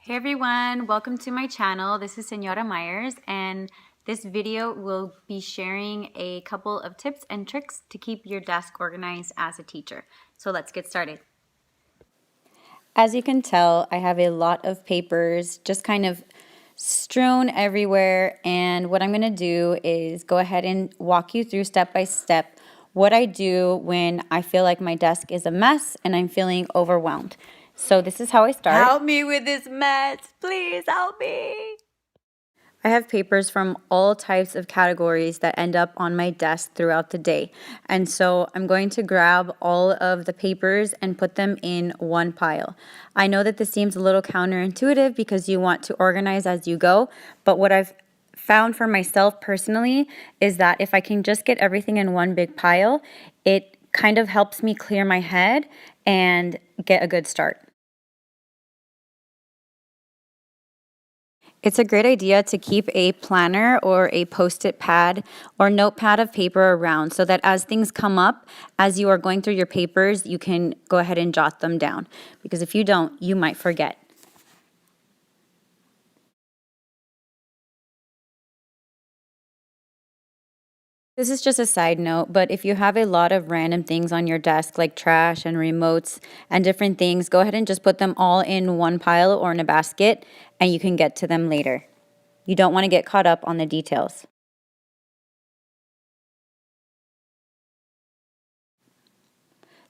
Hey everyone, welcome to my channel. This is Senora Myers, and this video will be sharing a couple of tips and tricks to keep your desk organized as a teacher. So let's get started. As you can tell, I have a lot of papers just kind of strewn everywhere, and what I'm going to do is go ahead and walk you through step by step what I do when I feel like my desk is a mess and I'm feeling overwhelmed. So this is how I start. Help me with this mess, please help me. I have papers from all types of categories that end up on my desk throughout the day. And so I'm going to grab all of the papers and put them in one pile. I know that this seems a little counterintuitive because you want to organize as you go, but what I've found for myself personally is that if I can just get everything in one big pile, it kind of helps me clear my head and get a good start. It's a great idea to keep a planner or a post-it pad or notepad of paper around so that as things come up, as you are going through your papers, you can go ahead and jot them down. Because if you don't, you might forget. This is just a side note, but if you have a lot of random things on your desk like trash and remotes and different things, go ahead and just put them all in one pile or in a basket and you can get to them later. You don't want to get caught up on the details.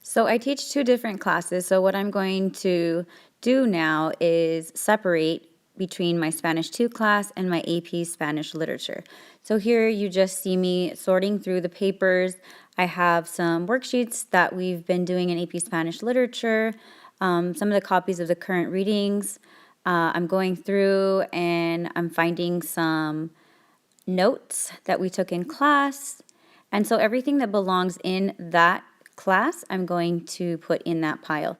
So I teach two different classes. So what I'm going to do now is separate between my Spanish 2 class and my AP Spanish Literature. So here you just see me sorting through the papers. I have some worksheets that we've been doing in AP Spanish Literature, some of the copies of the current readings. I'm going through and I'm finding some notes that we took in class. And so everything that belongs in that class, I'm going to put in that pile.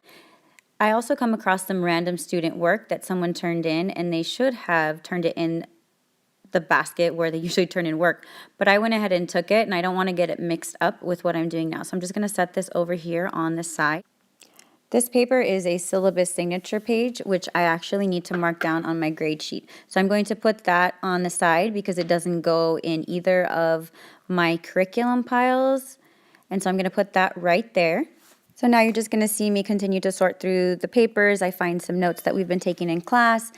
I also come across some random student work that someone turned in, and they should have turned it in the basket where they usually turn in work. But I went ahead and took it, and I don't want to get it mixed up with what I'm doing now. So I'm just going to set this over here on the side. This paper is a syllabus signature page, which I actually need to mark down on my grade sheet. So I'm going to put that on the side because it doesn't go in either of my curriculum piles. And so I'm going to put that right there. So now you're just going to see me continue to sort through the papers. I find some notes that we've been taking in class,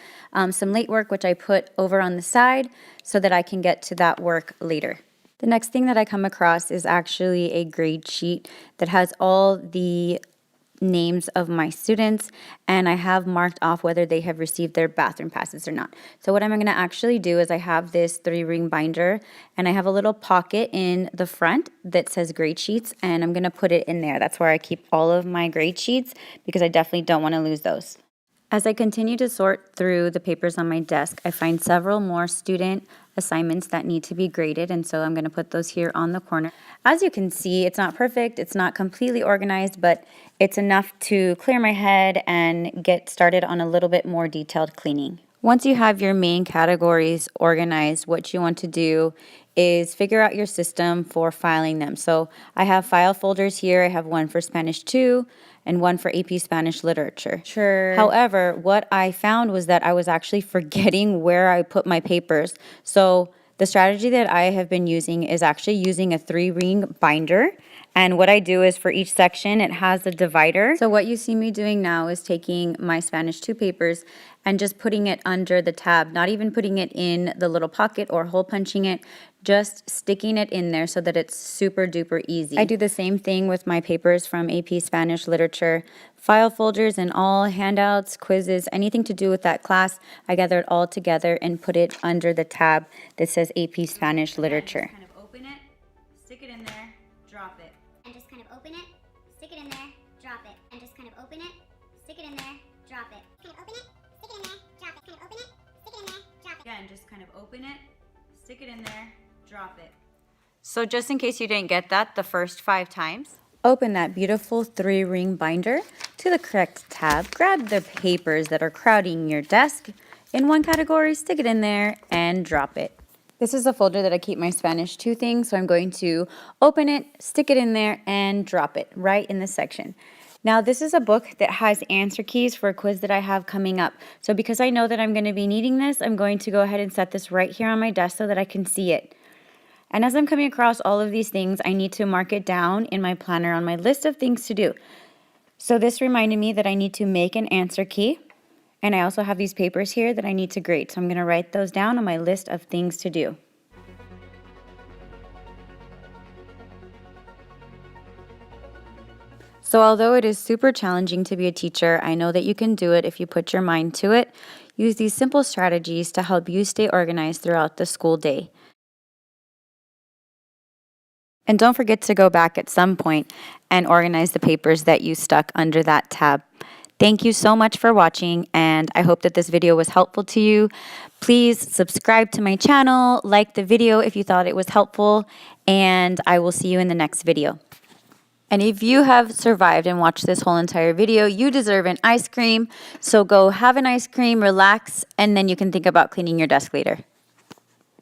some late work, which I put over on the side so that I can get to that work later. The next thing that I come across is actually a grade sheet that has all the names of my students, and I have marked off whether they have received their bathroom passes or not. So what I'm going to actually do is I have this 3-ring binder, and I have a little pocket in the front that says grade sheets, and I'm going to put it in there. That's where I keep all of my grade sheets because I definitely don't want to lose those. As I continue to sort through the papers on my desk, I find several more student assignments that need to be graded, and so I'm going to put those here on the corner. As you can see, it's not perfect, it's not completely organized, but it's enough to clear my head and get started on a little bit more detailed cleaning. Once you have your main categories organized, what you want to do is figure out your system for filing them. So I have file folders here. I have one for Spanish 2 and one for AP Spanish Literature. Sure. However, what I found was that I was actually forgetting where I put my papers. So the strategy that I have been using is actually using a 3-ring binder. And what I do is for each section, it has a divider. So what you see me doing now is taking my Spanish 2 papers and just putting it under the tab, not even putting it in the little pocket or hole punching it, just sticking it in there so that it's super duper easy. I do the same thing with my papers from AP Spanish Literature, file folders and all handouts, quizzes, anything to do with that class. I gather it all together and put it under the tab that says AP Spanish Literature. Kind of open it, stick it in there, drop it. And just kind of open it, stick it in there, drop it. And just kind of open it, stick it in there, drop it. Kind of open it, stick it in there, drop it. Kind of open it, stick it in there, drop it. Again, just kind of open it, stick it in there, drop it. So just in case you didn't get that the first 5 times, open that beautiful 3-ring binder to the correct tab, grab the papers that are crowding your desk in one category, stick it in there, and drop it. This is a folder that I keep my Spanish 2 things, so I'm going to open it, stick it in there, and drop it right in this section. Now, this is a book that has answer keys for a quiz that I have coming up. So because I know that I'm going to be needing this, I'm going to go ahead and set this right here on my desk so that I can see it. And as I'm coming across all of these things, I need to mark it down in my planner on my list of things to do. So this reminded me that I need to make an answer key. And I also have these papers here that I need to grade. So I'm going to write those down on my list of things to do. So although it is super challenging to be a teacher, I know that you can do it if you put your mind to it. Use these simple strategies to help you stay organized throughout the school day. And don't forget to go back at some point and organize the papers that you stuck under that tab. Thank you so much for watching, and I hope that this video was helpful to you. Please subscribe to my channel, like the video if you thought it was helpful, and I will see you in the next video. And if you have survived and watched this whole entire video, you deserve an ice cream. So go have an ice cream, relax, and then you can think about cleaning your desk later.